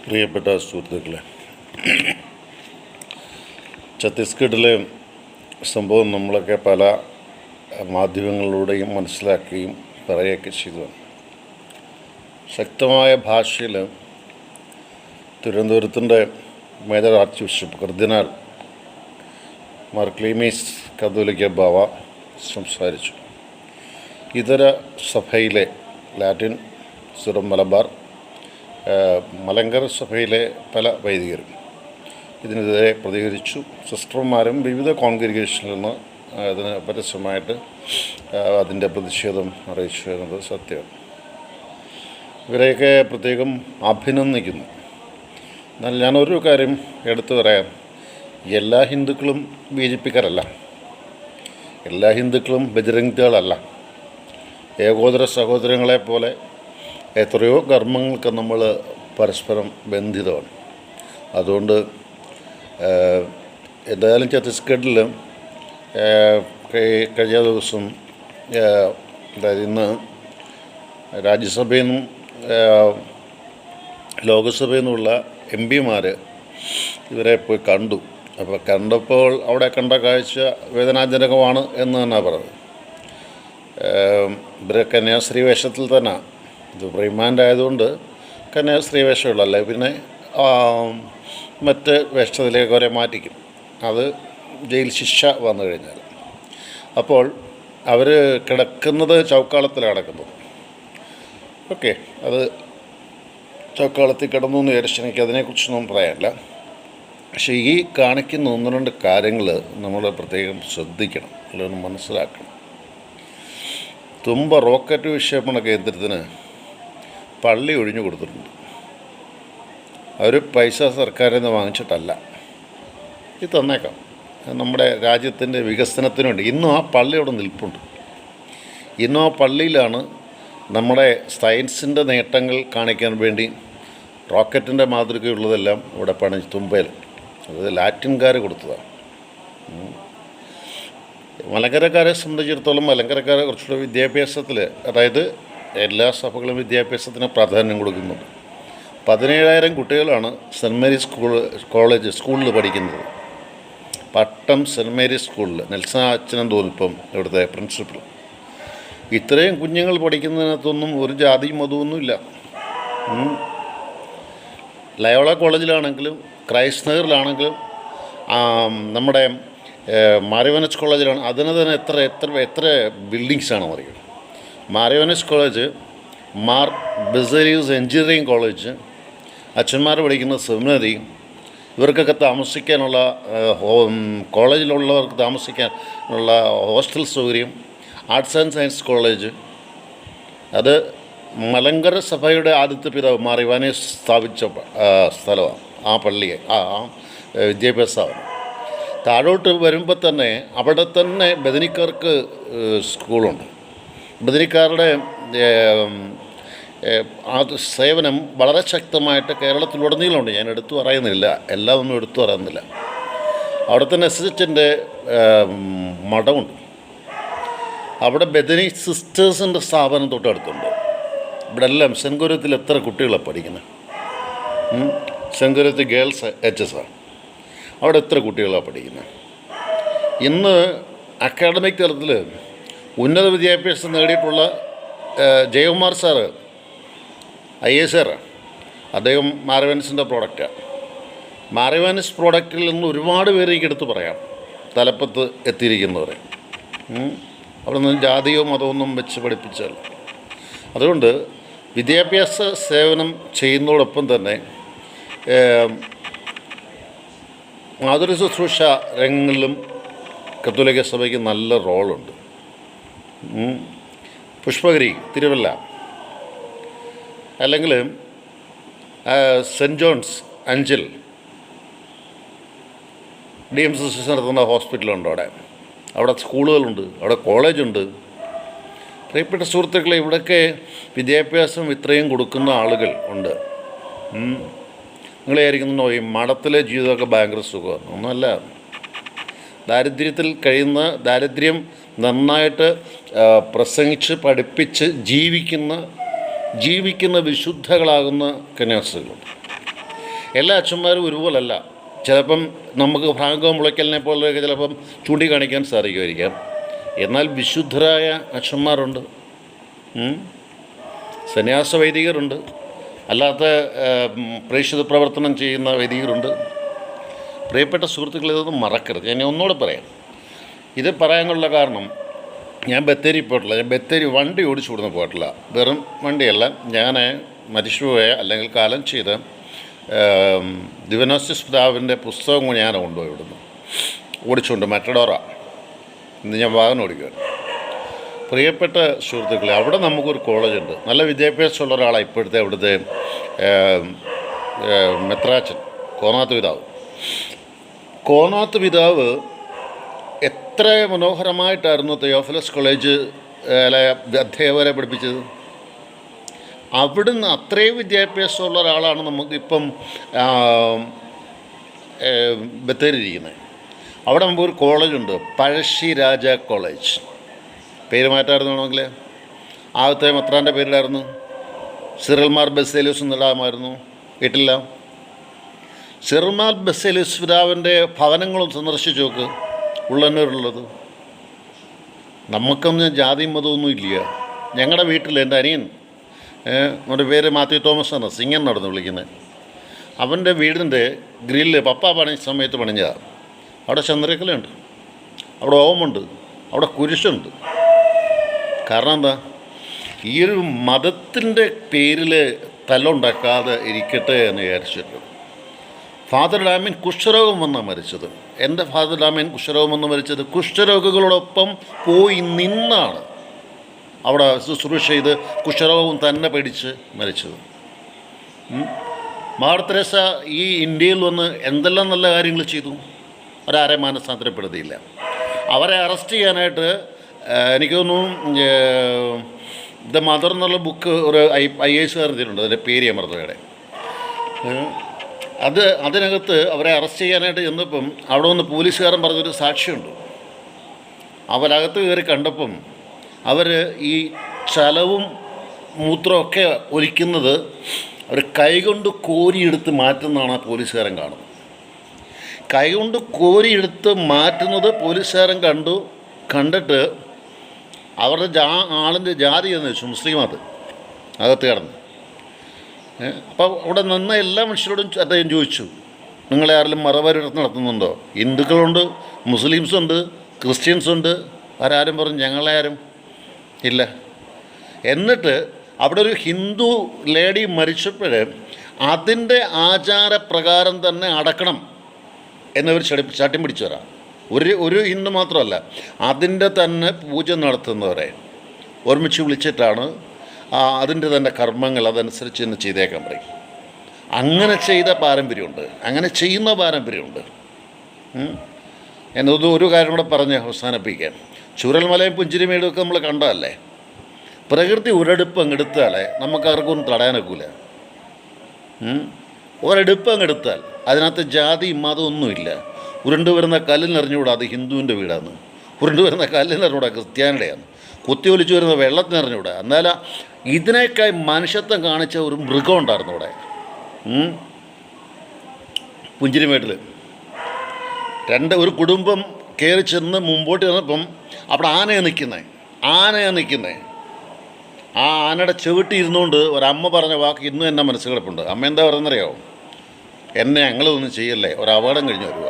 പ്രിയപ്പെട്ട സുഹൃത്തുക്കളെ, ഛത്തീസ്ഗഡിലെ സംഭവം നമ്മളൊക്കെ പല മാധ്യമങ്ങളിലൂടെയും മനസ്സിലാക്കുകയും പറയുകയൊക്കെ ചെയ്തതാണ്. ശക്തമായ ഭാഷയിൽ തിരുവനന്തപുരത്തിൻ്റെ മേജർ ആർച്ച് ബിഷപ്പ് കർദിനാൾ മാർ ക്ലീമീസ് കത്തോലിക്ക ബാവ സംസാരിച്ചു. ഇതര സഭയിലെ ലാറ്റിൻ സിറോ മലബാർ മലങ്കര സഭയിലെ പല വൈദികരും ഇതിനെതിരെ പ്രതികരിച്ചു. സിസ്റ്റർമാരും വിവിധ കോൺഗ്രിഗേഷനിൽ നിന്ന് അതിന് പരസ്യമായിട്ട് അതിൻ്റെ പ്രതിഷേധം അറിയിച്ചു എന്നത് സത്യമാണ്. ഇവരെയൊക്കെ പ്രത്യേകം അഭിനന്ദിക്കുന്നു. എന്നാൽ ഞാനൊരു കാര്യം എടുത്തു പറയാം. എല്ലാ ഹിന്ദുക്കളും ബി ജെ പിക്കാരല്ല, എല്ലാ ഹിന്ദുക്കളും ബജരംഗികളല്ല. ഏകോദര സഹോദരങ്ങളെ പോലെ എത്രയോ കർമ്മങ്ങൾക്ക് നമ്മൾ പരസ്പരം ബന്ധിതമാണ്. അതുകൊണ്ട് എന്തായാലും ഛത്തീസ്ഗഡിൽ കഴിഞ്ഞ ദിവസം, അതായത് ഇന്ന് രാജ്യസഭയിൽ നിന്നും ലോകസഭയിൽ നിന്നുള്ള എം പിമാർ ഇവരെ പോയി കണ്ടു. അപ്പോൾ കണ്ടപ്പോൾ അവിടെ കണ്ട കാഴ്ച വേദനാജനകമാണ് എന്ന് തന്നെ പറഞ്ഞത്. ഇവരെ കന്യാസ്ത്രീ വേഷത്തിൽ തന്നെ, ഇത് റിമാൻഡ് ആയതുകൊണ്ട് കന്യാസ്ത്രീ വേഷമുള്ളല്ലേ, പിന്നെ മറ്റ് വേഷത്തിലേക്ക് അവരെ മാറ്റിക്കും. അത് ജയിൽ ശിക്ഷ വന്നു കഴിഞ്ഞാൽ. അപ്പോൾ അവർ കിടക്കുന്നത് ചൗക്കാളത്തിലാണ് കിടക്കുന്നത്. ഓക്കെ, അത് ചൗക്കാളത്തിൽ കിടന്നു എന്ന് വിചാരിച്ച് എനിക്ക് അതിനെക്കുറിച്ചൊന്നും പറയാനില്ല. പക്ഷേ ഈ കാണിക്കുന്ന ഒന്ന് രണ്ട് കാര്യങ്ങൾ നമ്മൾ പ്രത്യേകം ശ്രദ്ധിക്കണം, അല്ലെങ്കിൽ മനസ്സിലാക്കണം. തുമ്പ റോക്കറ്റ് വിക്ഷേപണ കേന്ദ്രത്തിന് പള്ളി ഒഴിഞ്ഞു കൊടുത്തിട്ടുണ്ട്. അവർ പൈസ സർക്കാരിൽ നിന്ന് വാങ്ങിച്ചിട്ടല്ല, ഇത് തന്നേക്കാം. നമ്മുടെ രാജ്യത്തിൻ്റെ വികസനത്തിന് വേണ്ടി ഇന്നും ആ പള്ളി അവിടെ നിൽപ്പുണ്ട്. ഇന്നും ആ പള്ളിയിലാണ് നമ്മുടെ സയൻസിൻ്റെ നേട്ടങ്ങൾ കാണിക്കാൻ വേണ്ടി റോക്കറ്റിൻ്റെ മാതൃകയുള്ളതെല്ലാം ഇവിടെ പണിഞ്ഞ് തുമ്പയിൽ. അത് ലാറ്റിൻകാർ കൊടുത്തതാണ്. മലങ്കരക്കാരെ സംബന്ധിച്ചിടത്തോളം മലങ്കരക്കാരെ കുറച്ചുകൂടെ വിദ്യാഭ്യാസത്തിൽ, അതായത് എല്ലാ സഭകളും വിദ്യാഭ്യാസത്തിന് പ്രാധാന്യം കൊടുക്കുന്നുണ്ട്. 17,000 കുട്ടികളാണ് സെൻറ്റ് മേരീസ് സ്കൂളിൽ പഠിക്കുന്നത്. പട്ടം സെൻറ്റ് മേരീസ് സ്കൂളിൽ നെൽസൺ അച്ഛനന്തോൽപ്പം ഇവിടുത്തെ പ്രിൻസിപ്പൽ. ഇത്രയും കുഞ്ഞുങ്ങൾ പഠിക്കുന്നതിനകത്തൊന്നും ഒരു ജാതിയും മതമൊന്നുമില്ല. ലയോള കോളേജിലാണെങ്കിലും ക്രൈസ്റ്റ് നഗറിലാണെങ്കിലും നമ്മുടെ മാരിയോനസ് കോളേജിലാണ്, അതിന് തന്നെ എത്ര ബിൽഡിങ്സാണ് അറിയുക. മാരിയോനസ് college, Mar Baselios engineering college, അച്ഛന്മാർ പഠിക്കുന്ന സെമിനറി, ഇവർക്കൊക്കെ താമസിക്കാനുള്ള കോളേജിലുള്ളവർക്ക് താമസിക്കാനുള്ള ഹോസ്റ്റൽ സൗകര്യം, ആർട്സ് ആൻഡ് സയൻസ് കോളേജ്, അത് മലങ്കര സഭയുടെ ആദ്യത്തെ പിതാവ് മാർ ഇവാനിയോസ് സ്ഥാപിച്ച സ്ഥലമാണ്. ആ പള്ളിയെ ആ വിദ്യാഭ്യാസ സ്ഥാപനം. താഴോട്ട് വരുമ്പോൾ തന്നെ അവിടെ തന്നെ ബദനിക്കാർക്ക് സ്കൂളുണ്ട്. ബദനിക്കാരുടെ ആ സേവനം വളരെ ശക്തമായിട്ട് കേരളത്തിലുടനീളമുണ്ട്. ഞാൻ എടുത്തു പറയുന്നില്ല, എല്ലാം ഒന്നും എടുത്തു പറയുന്നില്ല. അവിടെ തന്നെ SHൻ്റെ മഠമുണ്ട്. അവിടെ ബദനി സിസ്റ്റേഴ്സിൻ്റെ സ്ഥാപനം തൊട്ടടുത്തുണ്ട്. ഇവിടെ എല്ലാം സെൻകുരത്തിൽ എത്ര കുട്ടികളാണ് പഠിക്കുന്നത്? സെൻകുരത്ത് ഗേൾസ് HS ആണ്. അവിടെ എത്ര കുട്ടികളാണ് പഠിക്കുന്നത്? ഇന്ന് അക്കാഡമിക് തലത്തിൽ ഉന്നത വിദ്യാഭ്യാസം നേടിയിട്ടുള്ള ജയകുമാർ സാറ് IAS അദ്ദേഹം മാരിയോനസിൻ്റെ പ്രോഡക്റ്റാണ്. മാരിയോനസ് പ്രോഡക്റ്റിൽ നിന്ന് ഒരുപാട് പേര് എനിക്ക് എടുത്ത് പറയാം, തലപ്പത്ത് എത്തിയിരിക്കുന്നവരെ. അവിടെ നിന്ന് ജാതിയോ മതമൊന്നും വെച്ച് പഠിപ്പിച്ചല്ല. അതുകൊണ്ട് വിദ്യാഭ്യാസ സേവനം ചെയ്യുന്നതോടൊപ്പം തന്നെ മാതൃ ശുശ്രൂഷ രംഗങ്ങളിലും കത്തോലിക്ക സഭയ്ക്ക് നല്ല റോളുണ്ട്. പുഷ്പഗിരി തിരുവല്ല, അല്ലെങ്കിൽ സെൻറ്റ് ജോൺസ് അഞ്ചൽ DMCC നടത്തുന്ന ഹോസ്പിറ്റലുണ്ട്. അവിടെ സ്കൂളുകളുണ്ട്, അവിടെ കോളേജുണ്ട്. പ്രിയപ്പെട്ട സുഹൃത്തുക്കളെ, ഇവിടെയൊക്കെ വിദ്യാഭ്യാസം ഇത്രയും കൊടുക്കുന്ന ആളുകൾ ഉണ്ട്. നിങ്ങൾ വിചാരിക്കുന്നു ഈ മഠത്തിലെ ജീവിതമൊക്കെ ഭയങ്കര സുഖമാണ്. ഒന്നുമല്ല. ദാരിദ്ര്യത്തിൽ കഴിയുന്ന, ദാരിദ്ര്യം നന്നായിട്ട് പ്രസംഗിച്ച് പഠിപ്പിച്ച് ജീവിക്കുന്ന വിശുദ്ധകളാകുന്ന കന്യാസ്ത്രീകളുണ്ട്. എല്ലാ അച്ഛന്മാരും ഒരുപോലല്ല. ചിലപ്പം നമുക്ക് ഫ്രാങ്കോ മുളയ്ക്കലിനെ പോലെയൊക്കെ ചിലപ്പം ചൂണ്ടിക്കാണിക്കാൻ സാധിക്കുമായിരിക്കാം. എന്നാൽ വിശുദ്ധരായ അച്ഛന്മാരുണ്ട്, സന്യാസ വൈദികരുണ്ട്, അല്ലാത്ത പ്രേക്ഷിത പ്രവർത്തനം ചെയ്യുന്ന വൈദികരുണ്ട്. പ്രിയപ്പെട്ട സുഹൃത്തുക്കൾ, ഇതൊന്നും മറക്കരുത്. ഞാൻ ഒന്നുകൂടെ പറയാം. ഇത് പറയാനുള്ള കാരണം, ഞാൻ ബത്തേരി പോയിട്ടില്ല. ഞാൻ ബത്തേരി വണ്ടി ഓടിച്ചു കൊടുന്ന് പോയിട്ടില്ല. വെറും വണ്ടിയല്ല, ഞാൻ മരിച്ചുപോയ അല്ലെങ്കിൽ കാലം ചെയ്ത ദിവനോസിസ് പിതാവിൻ്റെ പുസ്തകം ഞാൻ കൊണ്ടുപോയി ഇവിടുന്ന് ഓടിച്ചുകൊണ്ട് മറ്റഡോറ. ഇന്ന് ഞാൻ വാഹനം ഓടിക്കുകയാണ്. പ്രിയപ്പെട്ട സുഹൃത്തുക്കളെ, അവിടെ നമുക്കൊരു കോളേജുണ്ട്. നല്ല വിദ്യാഭ്യാസമുള്ള ഒരാളാണ് ഇപ്പോഴത്തെ അവിടുത്തെ മെത്രാച്ചൻ കോന്നാത്ത് പിതാവ്. കോന്നാത്ത് പിതാവ് എത്ര മനോഹരമായിട്ടായിരുന്നു തെയോഫിലസ് കോളേജ് അധ്യാപകരെ പഠിപ്പിച്ചത്. അവിടുന്ന് അത്രയും വിദ്യാഭ്യാസമുള്ള ഒരാളാണ് നമുക്കിപ്പം ബത്തേരിയിരിക്കുന്നത്. അവിടെ നമുക്ക് ഒരു കോളേജുണ്ട്, പഴശ്ശി രാജ കോളേജ്. പേര് മാറ്റാമായിരുന്നാണെങ്കിൽ ആദ്യത്തെ മെത്രാൻ്റെ പേരിലായിരുന്നു. സിറിൽമാർ ബസേലിയസ് എന്നിടാമായിരുന്നു. കേട്ടില്ല? സിറിൽമാർ ബസേലിയസ് പിതാവിൻ്റെ ഭവനങ്ങളും സന്ദർശിച്ച് നോക്ക്, ഉള്ളന്നൂരുള്ളത്. നമുക്കൊന്നും ജാതിയും മതമൊന്നും ഇല്ല. ഞങ്ങളുടെ വീട്ടിൽ എൻ്റെ അനിയൻ, അവൻ്റെ പേര് മാത്യു തോമസ് ആണ്, സിംഗൻ നടന്ന് വിളിക്കുന്നത്. അവൻ്റെ വീടിൻ്റെ ഗ്രില്ല് പപ്പ പണിഞ്ഞ സമയത്ത് പണിഞ്ഞതാണ്. അവിടെ ചന്ദ്രക്കലയുണ്ട്, അവിടെ ഓമുണ്ട്, അവിടെ കുരിശുണ്ട്. കാരണം എന്താ? ഈ ഒരു മതത്തിൻ്റെ പേരിൽ തല്ലുണ്ടാക്കാതെ ഇരിക്കട്ടെ എന്ന് വിചാരിച്ചിട്ട്. ഫാദർ ഡാമിൻ കുഷ്ഠരോഗം വന്നാണ് മരിച്ചത്. എൻ്റെ ഫാദർ ഡാമിൻ കുഷ്ഠരോഗം വന്ന് മരിച്ചത് കുഷ്ഠരോഗികളോടൊപ്പം പോയി നിന്നാണ് അവിടെ ശുശ്രൂഷ ചെയ്ത് കുഷ്ഠരോഗം തന്നെ പേടിച്ച് മരിച്ചത്. മാർ തെരേസ ഈ ഇന്ത്യയിൽ വന്ന് എന്തെല്ലാം നല്ല കാര്യങ്ങൾ ചെയ്തു. ഒരാരെ മാനസാന്തരപ്പെടുത്തിയില്ല. അവരെ അറസ്റ്റ് ചെയ്യാനായിട്ട് എനിക്ക് തോന്നുന്നു ദ മദർ എന്നുള്ള ബുക്ക് ഒരു IAS എഴുതിയിട്ടുണ്ട്. അതിൻ്റെ പേര് അമൃതയുടെ. അതിനകത്ത് അവരെ അറസ്റ്റ് ചെയ്യാനായിട്ട് ചെന്നപ്പം അവിടെ വന്ന് പോലീസുകാരൻ പറഞ്ഞൊരു സാക്ഷിയുണ്ട്. അവരകത്ത് കയറി കണ്ടപ്പം അവർ ഈ ചലവും മൂത്രമൊക്കെ ഒലിക്കുന്നത് അവർ കൈകൊണ്ട് കോരിയെടുത്ത് മാറ്റുന്നതാണ് പോലീസുകാരൻ കാണുന്നത്. കൈകൊണ്ട് കോരിയെടുത്ത് മാറ്റുന്നത് പോലീസുകാരൻ കണ്ടിട്ട് അവരുടെ ആളിൻ്റെ ജാതി എന്ന് വെച്ചു, മുസ്ലിമാത് അകത്ത് കിടന്ന്. അപ്പോൾ അവിടെ നിന്ന എല്ലാ മനുഷ്യരോടും അദ്ദേഹം ചോദിച്ചു, നിങ്ങളെ ആരെങ്കിലും മതപരിവർത്തനം നടത്തുന്നുണ്ടോ? ഹിന്ദുക്കളുണ്ട്, മുസ്ലിംസുണ്ട്, ക്രിസ്ത്യൻസുണ്ട്. ആരാരും പറഞ്ഞു ഞങ്ങളാരും ഇല്ല. എന്നിട്ട് അവിടെ ഒരു ഹിന്ദു ലേഡി മരിച്ചപ്പോൾ അതിൻ്റെ ആചാരപ്രകാരം തന്നെ അടക്കണം എന്നവർ ചാട്ടി പിടിച്ചു വരാം. ഒരു ഹിന്ദു മാത്രമല്ല, അതിൻ്റെ തന്നെ പൂജ നടത്തുന്നവരെ ഒരുമിച്ച് വിളിച്ചിട്ടാണ് അതിൻ്റെ തന്നെ കർമ്മങ്ങൾ അതനുസരിച്ച് തന്നെ ചെയ്തേക്കാൻ പറയും. അങ്ങനെ ചെയ്ത പാരമ്പര്യമുണ്ട്, അങ്ങനെ ചെയ്യുന്ന പാരമ്പര്യമുണ്ട്. എന്നൊന്നും ഒരു കാര്യം കൂടെ പറഞ്ഞ് അവസാനിപ്പിക്കാം. ചൂരൽമലയും പുഞ്ചിരിമേടുമൊക്കെ നമ്മൾ കണ്ടതല്ലേ. പ്രകൃതി ഒരെടുപ്പ് അങ്ങെടുത്താലേ നമുക്ക് ആർക്കൊന്നും തടയാനൊക്കില്ല. ഒരെടുപ്പ് അങ്ങെടുത്താൽ അതിനകത്ത് ജാതി മതമൊന്നുമില്ല. ഉരുണ്ടു വരുന്ന കല്ലിനെറിഞ്ഞുകൂടാ അത് ഹിന്ദുവിൻ്റെ വീടാണ്, ഉരുണ്ടു വരുന്ന കല്ലിനെറിഞ്ഞൂടാ ക്രിസ്ത്യാനിയുടെയാണ്, കുത്തി ഒലിച്ചു വരുന്ന വെള്ളത്തിനെറിഞ്ഞൂടാ. എന്നാൽ ഇതിനേക്കാൾ മനുഷ്യത്വം കാണിച്ച ഒരു മൃഗം ഉണ്ടായിരുന്നു ഇവിടെ പുഞ്ചിരിമേട്ടിൽ. ഒരു കുടുംബം കയറി ചെന്ന് മുമ്പോട്ട് ചെന്നപ്പം അവിടെ ആനയാണ് നിൽക്കുന്നത്. ആ ആനയുടെ ചവിട്ടി ഇരുന്നുകൊണ്ട് ഒരമ്മ പറഞ്ഞ വാക്ക് ഇന്നും എന്നെ മനസ്സിൽ കിടപ്പുണ്ട്. അമ്മ എന്താ പറയുന്നറിയോ? എന്നെ ഞങ്ങളൊന്നും ചെയ്യല്ലേ, ഒരു അപകടം കഴിഞ്ഞ് വരുക.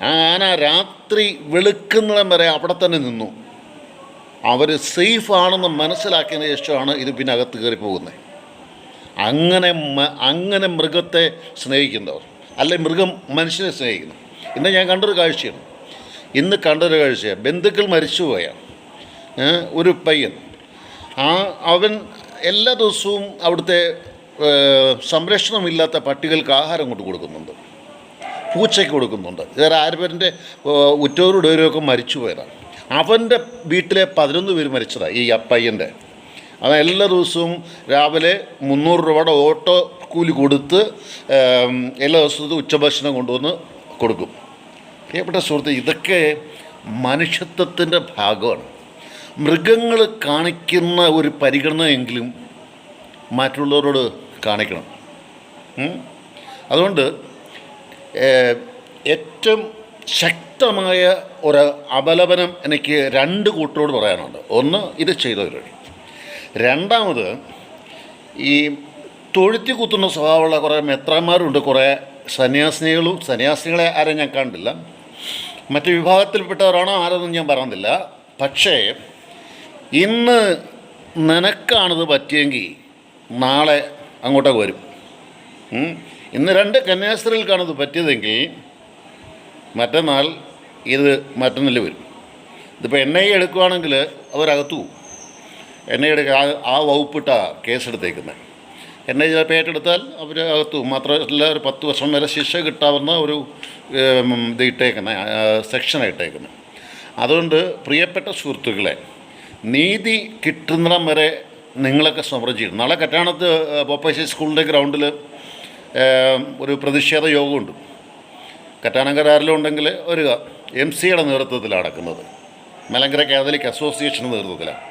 ആ ആന രാത്രി വെളുക്കുന്നിടം വരെ അവിടെ തന്നെ നിന്നു. അവർ സേഫാണെന്ന് മനസ്സിലാക്കിയതിന് ശേഷമാണ് ഇത് പിന്നെ അകത്ത് കയറി പോകുന്നത്. അങ്ങനെ മൃഗത്തെ സ്നേഹിക്കുന്നവർ, അല്ലെങ്കിൽ മൃഗം മനുഷ്യനെ സ്നേഹിക്കുന്നു. ഇന്ന് ഞാൻ കണ്ടൊരു കാഴ്ചയാണ്. ബന്ധുക്കൾ മരിച്ചുപോയ ഒരു പയ്യൻ, അവൻ എല്ലാ ദിവസവും അവിടുത്തെ സംരക്ഷണമില്ലാത്ത പട്ടികൾക്ക് ആഹാരം കൊണ്ട് കൊടുക്കുന്നുണ്ട്, പൂച്ചയ്ക്ക് കൊടുക്കുന്നുണ്ട്. വേറെ 6 പേരിൻ്റെ ഉറ്റവരുടെയൊക്കെ മരിച്ചു പോയതാണ്. അവൻ്റെ വീട്ടിലെ 11 പേര് മരിച്ചതാണ് ഈ പയ്യൻ്റെ. അവൻ എല്ലാ ദിവസവും രാവിലെ 300 രൂപയുടെ ഓട്ടോ കൂലി കൊടുത്ത് എല്ലാ ദിവസവും ഉച്ചഭക്ഷണം കൊണ്ടുവന്ന് കൊടുക്കും. പ്രിയപ്പെട്ട സുഹൃത്ത്, ഇതൊക്കെ മനുഷ്യത്വത്തിൻ്റെ ഭാഗമാണ്. മൃഗങ്ങൾ കാണിക്കുന്ന ഒരു പരിഗണനയെങ്കിലും മറ്റുള്ളവരോട് കാണിക്കണം. അതുകൊണ്ട് ഏറ്റവും ശക്തമായ ഒരു അപലപനം എനിക്ക് രണ്ട് കൂട്ടരോട് പറയാനുണ്ട്. ഒന്ന്, ഇത് ചെയ്തവർ. രണ്ടാമത്, ഈ തൊഴുത്തി കുത്തുന്ന സ്വഭാവമുള്ള കുറേ മെത്രന്മാരുണ്ട്, കുറേ സന്യാസിനികളെ ആരും ഞാൻ കണ്ടില്ല. മറ്റ് വിഭാഗത്തിൽപ്പെട്ടവരാണോ ആരൊന്നും ഞാൻ പറയുന്നില്ല. പക്ഷേ ഇന്ന് നിനക്കാണിത് പറ്റിയെങ്കിൽ നാളെ അങ്ങോട്ടേക്ക് വരും. ഇന്ന് 2 കന്യാസ്ത്രീകൾക്കാണിത് പറ്റിയതെങ്കിൽ മറ്റന്നാൾ ഇത് മറ്റൊന്നിൽ വരും. ഇതിപ്പോൾ NIA എടുക്കുകയാണെങ്കിൽ അവരകത്തു പോകും. NIA എടുക്കുക ആ വകുപ്പിട്ട കേസെടുത്തേക്കുന്നത്. NIA ചിലപ്പോൾ ഏറ്റെടുത്താൽ അവർ അകത്തു പോകും. മാത്രമല്ല ഒരു 10 വർഷം വരെ ശിക്ഷ കിട്ടാവുന്ന ഒരു ഇത് ഇട്ടേക്കുന്നത്, സെക്ഷനാണ് ഇട്ടേക്കുന്നത്. അതുകൊണ്ട് പ്രിയപ്പെട്ട സുഹൃത്തുക്കളെ, നീതി കിട്ടുന്നിടം വരെ നിങ്ങളൊക്കെ സമരം ചെയ്യും. നാളെ കറ്റാണത്ത് പോപ്പശ്ശേരി സ്കൂളിൻ്റെ ഗ്രൗണ്ടിൽ ഒരു പ്രതിഷേധ യോഗമുണ്ട്. കറ്റാനങ്കരാരിലും ഉണ്ടെങ്കിൽ ഒരു MC-യുടെ നേതൃത്വത്തിലാണ് നടക്കുന്നത്. മലങ്കര കാതലിക് അസോസിയേഷൻ്റെ നേതൃത്വത്തിലാണ്.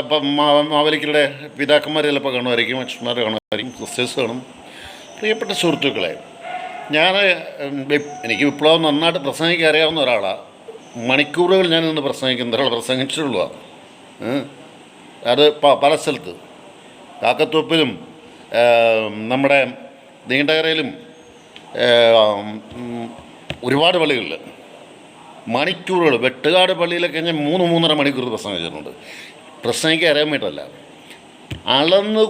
ഇപ്പം മാവേലിക്കരുടെ പിതാക്കന്മാർ ചിലപ്പോൾ കാണുമായിരിക്കും, അച്ഛന്മാർ കാണുമായിരിക്കും, സിസ്റ്റേഴ്സ് കാണും. പ്രിയപ്പെട്ട സുഹൃത്തുക്കളെ, എനിക്ക് വിപ്ലവം നന്നായിട്ട് പ്രസംഗിക്കാൻ അറിയാവുന്ന ഒരാളാണ്. മണിക്കൂറുകൾ ഞാൻ ഇന്ന് പ്രസംഗിക്കുന്ന ഒരാൾ പ്രസംഗിച്ചിട്ടുള്ള അത് പല സ്ഥലത്ത്, കാക്കത്തോപ്പിലും നമ്മുടെ നീണ്ടകരയിലും ഒരുപാട് പള്ളികളിൽ മണിക്കൂറുകൾ, വെട്ടുകാട് പള്ളിയിലൊക്കെ ഞാൻ 3-3.5 മണിക്കൂർ പ്രസംഗിച്ചിട്ടുണ്ട്. പ്രസംഗിക്കാൻ അറിയാൻ വേണ്ടിയിട്ടല്ല, അളന്ന്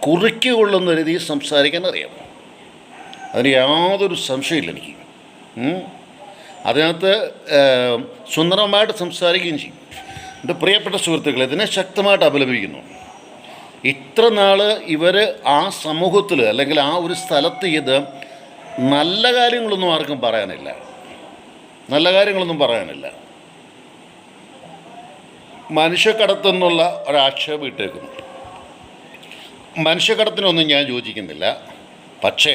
കുറിക്ക് കൊള്ളുന്ന രീതിയിൽ സംസാരിക്കാൻ അറിയാം. അതിന് യാതൊരു സംശയമില്ല എനിക്ക്. അതിനകത്ത് സുന്ദരമായിട്ട് സംസാരിക്കുകയും ചെയ്യും. എൻ്റെ പ്രിയപ്പെട്ട സുഹൃത്തുക്കളെ, ഇതിനെ ശക്തമായിട്ട് അപലപിക്കുന്നു. ഇത്ര നാൾ ഇവർ ആ സമൂഹത്തിൽ അല്ലെങ്കിൽ ആ ഒരു സ്ഥലത്ത് ഇത് നല്ല കാര്യങ്ങളൊന്നും ആർക്കും പറയാനില്ല. മനുഷ്യക്കടത്തെന്നുള്ള ഒരാക്ഷേപം ഇട്ടേക്കുന്നു. മനുഷ്യക്കടത്തിനൊന്നും ഞാൻ യോജിക്കുന്നില്ല. പക്ഷേ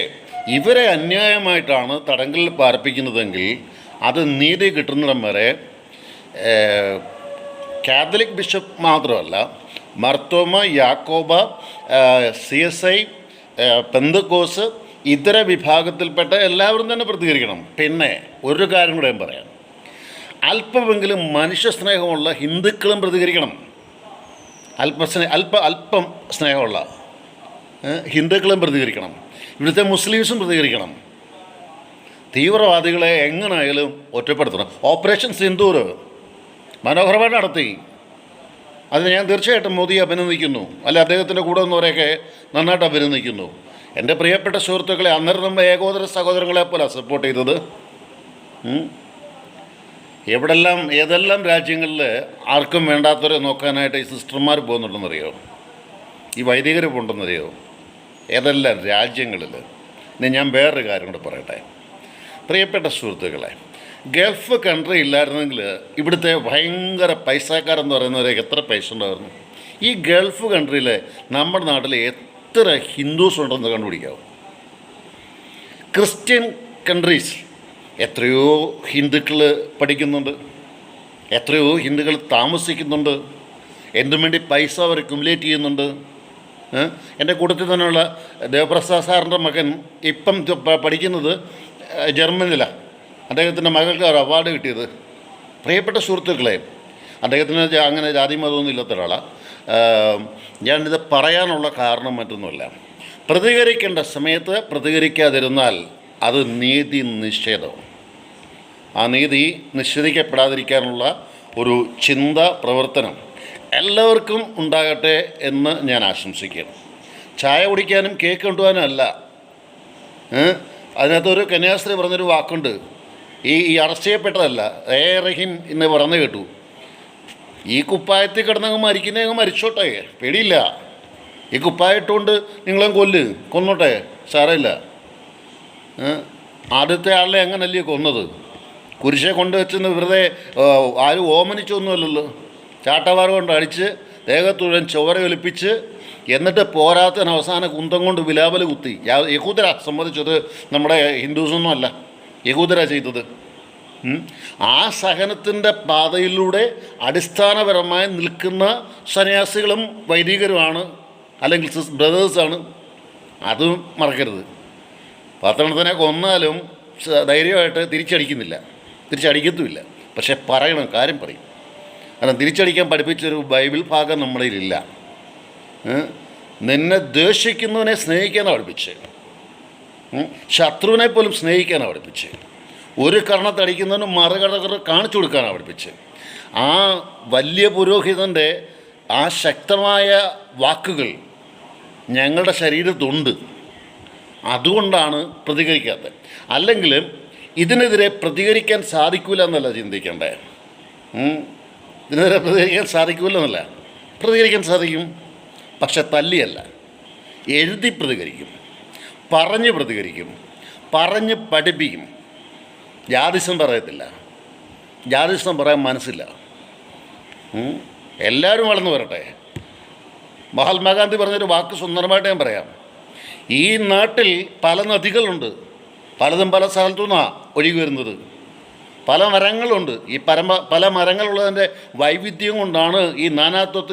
ഇവരെ അന്യായമായിട്ടാണ് തടങ്കലിൽ പാർപ്പിക്കുന്നതെങ്കിൽ അത് നീതി കിട്ടുന്നിടം വരെ കാത്തലിക് ബിഷപ്പ് മാത്രമല്ല, മർത്തോമ, യാക്കോബ, CSI, പെന്തക്കോസ്, ഇതര വിഭാഗത്തിൽപ്പെട്ട എല്ലാവരും തന്നെ പ്രതികരിക്കണം. പിന്നെ ഒരു കാര്യം കൂടെ ഞാൻ പറയാം, അല്പമെങ്കിലും മനുഷ്യ സ്നേഹമുള്ള ഹിന്ദുക്കളും പ്രതികരിക്കണം. അല്പം സ്നേഹമുള്ള ഹിന്ദുക്കളും പ്രതികരിക്കണം. ഇവിടുത്തെ മുസ്ലിംസും പ്രതികരിക്കണം. തീവ്രവാദികളെ എങ്ങനെയായാലും ഒറ്റപ്പെടുത്തണം. ഓപ്പറേഷൻ സിന്ദൂർ മനോഹരമായിട്ട് നടത്തി. അതിന് ഞാൻ തീർച്ചയായിട്ടും മോദിയെ അഭിനന്ദിക്കുന്നു. അല്ല, അദ്ദേഹത്തിൻ്റെ കൂടെ നിന്നവരെയൊക്കെ നന്നായിട്ട് അഭിനന്ദിക്കുന്നു. എൻ്റെ പ്രിയപ്പെട്ട സുഹൃത്തുക്കളെ, അന്നേരം നമ്മൾ ഏകോദര സഹോദരങ്ങളെ പോലെ സപ്പോർട്ട് ചെയ്തത്. ഏതെല്ലാം രാജ്യങ്ങളിൽ ആർക്കും വേണ്ടാത്തവരെ നോക്കാനായിട്ട് ഈ സിസ്റ്റർമാർ പോകുന്നുണ്ടെന്നറിയോ? ഈ വൈദികർ പോകുന്നുണ്ടെന്നറിയോ? ഏതെല്ലാം രാജ്യങ്ങളിൽ. ഇനി ഞാൻ വേറൊരു കാര്യം കൂടെ പറയട്ടെ. പ്രിയപ്പെട്ട സുഹൃത്തുക്കളെ, ഗൾഫ് കൺട്രി ഇല്ലായിരുന്നെങ്കിൽ ഇവിടുത്തെ ഭയങ്കര പൈസക്കാരെന്ന് പറയുന്നവരൊക്കെ എത്ര പൈസ ഉണ്ടായിരുന്നു? ഈ ഗൾഫ് കൺട്രിയിൽ നമ്മുടെ നാട്ടിൽ എത്ര ഹിന്ദുസ് ഉണ്ടെന്ന് കണ്ടുപിടിക്കാവും. ക്രിസ്ത്യൻ കൺട്രീസ് എത്രയോ ഹിന്ദുക്കൾ പഠിക്കുന്നുണ്ട്, എത്രയോ ഹിന്ദുക്കൾ താമസിക്കുന്നുണ്ട്. എന്തിനു വേണ്ടി പൈസ അവർ അക്യുമുലേറ്റ് ചെയ്യുന്നുണ്ട്. എൻ്റെ കൂട്ടത്തിൽ തന്നെയുള്ള ദേവപ്രസാദ് സാറിൻ്റെ മകൻ ഇപ്പം പഠിക്കുന്നത് ജർമ്മനിയിലാണ്. അദ്ദേഹത്തിൻ്റെ മകൾക്ക് ഒരു അവാർഡ് കിട്ടിയത്. പ്രിയപ്പെട്ട സുഹൃത്തുക്കളെ, അദ്ദേഹത്തിന് അങ്ങനെ ജാതി മതമൊന്നും ഇല്ലാത്ത ഒരാളാണ്. ഞാനിത് പറയാനുള്ള കാരണം മറ്റൊന്നുമല്ല. പ്രതികരിക്കേണ്ട സമയത്ത് പ്രതികരിക്കാതിരുന്നാൽ അത് നീതി നിഷേധം. ആ നീതി നിഷേധിക്കപ്പെടാതിരിക്കാനുള്ള ഒരു ചിന്ത, പ്രവർത്തനം എല്ലാവർക്കും ഉണ്ടാകട്ടെ എന്ന് ഞാൻ ആശംസിക്കുകയാണ്. ചായ കുടിക്കാനും കേക്ക് കൊണ്ടുപോകാനും അല്ല. അതിനകത്തൊരു കന്യാസ്ത്രീ പറഞ്ഞൊരു വാക്കുണ്ട്, ഈ അറസ്റ്റ് ചെയ്യപ്പെട്ടതല്ല, റഹീം ഇന്ന് പറഞ്ഞു കേട്ടു, ഈ കുപ്പായത്തിൽ കിടന്നങ്ങ് മരിക്കുന്നങ്ങ് മരിച്ചോട്ടെ, പേടിയില്ല, ഈ കുപ്പായട്ടുകൊണ്ട് നിങ്ങളെ കൊന്നോട്ടെ, സാരമില്ല. ആദ്യത്തെ ആളെ അങ്ങനല്ലേ കൊന്നത്? കുരിശെ കൊണ്ടുവച്ചെന്ന് വെറുതെ ആരും ഓമനിച്ചൊന്നുമല്ലല്ലോ. ചാട്ടവാർ കൊണ്ട് അടിച്ച് ദേഹത്തുഴൻ ചോര ഒലിപ്പിച്ച്, എന്നിട്ട് പോരാത്തതിന് അവസാന കുന്തം കൊണ്ട് വിലാപല കുത്തി. യഹൂദര സംബന്ധിച്ചത് നമ്മുടെ ഹിന്ദുസൊന്നും അല്ല, യഹൂദര ചെയ്തത്. ആ സഹനത്തിൻ്റെ പാതയിലൂടെ അടിസ്ഥാനപരമായി നിൽക്കുന്ന സന്യാസികളും വൈദികരുമാണ്, അല്ലെങ്കിൽ ബ്രദേഴ്സാണ്. അത് മറക്കരുത്. പത്തെണ്ണത്തിനെ കൊന്നാലും ധൈര്യമായിട്ട് തിരിച്ചടിക്കത്തുമില്ല. പക്ഷെ പറയണം, കാര്യം പറയും. കാരണം തിരിച്ചടിക്കാൻ പഠിപ്പിച്ചൊരു ബൈബിൾ ഭാഗം നമ്മളിലില്ല. നിന്നെ ദ്വേഷിക്കുന്നവനെ സ്നേഹിക്കാനാണ് പഠിപ്പിച്ച്, ശത്രുവിനെ പോലും സ്നേഹിക്കാനാണ് പഠിപ്പിച്ച്, ഒരു കർണത്തടിക്കുന്നവന് മറുകട കാണിച്ചു കൊടുക്കാനാണ് പഠിപ്പിച്ച്. ആ വലിയ പുരോഹിതൻ്റെ ആ ശക്തമായ വാക്കുകൾ ഞങ്ങളുടെ ശരീരത്തുണ്ട്. അതുകൊണ്ടാണ് പ്രതികരിക്കാത്തത്. അല്ലെങ്കിൽ ഇതിനെതിരെ പ്രതികരിക്കാൻ സാധിക്കില്ല എന്നല്ല ചിന്തിക്കണ്ടേ. ഇതിനെതിരെ പ്രതികരിക്കാൻ സാധിക്കില്ല എന്നല്ല, പ്രതികരിക്കാൻ സാധിക്കും. പക്ഷെ തല്ലിയല്ല, എഴുതി പ്രതികരിക്കും, പറഞ്ഞ് പ്രതികരിക്കും, പറഞ്ഞ് പഠിപ്പിക്കും. ജാതിസം പറയത്തില്ല, ജാതിസം പറയാൻ മനസ്സില്ല. എല്ലാവരും വളർന്നു വരട്ടെ. മഹാത്മാഗാന്ധി പറഞ്ഞൊരു വാക്ക് സുന്ദരമായിട്ട് ഞാൻ പറയാം. ഈ നാട്ടിൽ പല നദികളുണ്ട്, പലതും പല സ്ഥലത്തു നിന്നാണ് ഒഴുകി വരുന്നത്. പല മരങ്ങളുണ്ട്. ഈ പല മരങ്ങളുള്ളതിൻ്റെ വൈവിധ്യം കൊണ്ടാണ് ഈ നാനാത്വത്തിൽ